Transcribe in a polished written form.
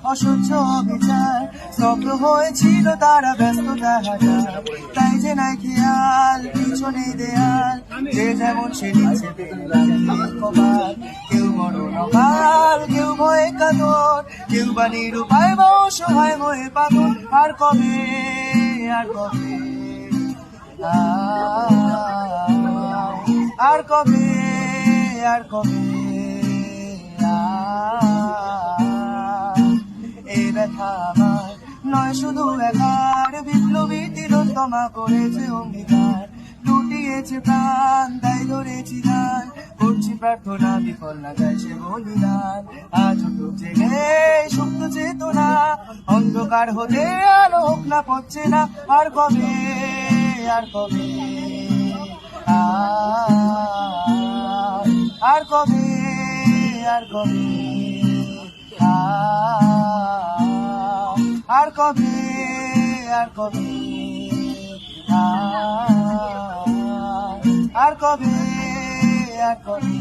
অসহ্য অবিচার স্তব্ধ হয়েছিল তারা ব্যস্ততা হাজার তাই যে নাই খেয়াল পিছনে দেয়াল যে যেমন সে নিচে কবার কেউ মরণ অকাল কেউ ভয়ে কাতর কেউ বা নিরুপায় বা অসহায় হয়ে পাগল আর কবে আর কবে আর কবে আর কবে এই ব্যথা আমার নয় শুধু একার বিপ্লবী তিলোত্তমা করেছে অঙ্গীকার লুটিয়েছে প্রাণ তাই ধরেছি গান করছি প্রার্থনা বিফল না যায় সে বলিদান আজ উঠুক জেগে সুপ্ত চেতনা অন্ধকার হতে আলো হোক না পড়ছে না আর কবে আর কবে আর কবে আর কবে আর কবে আর কবে আর কবে আর কবে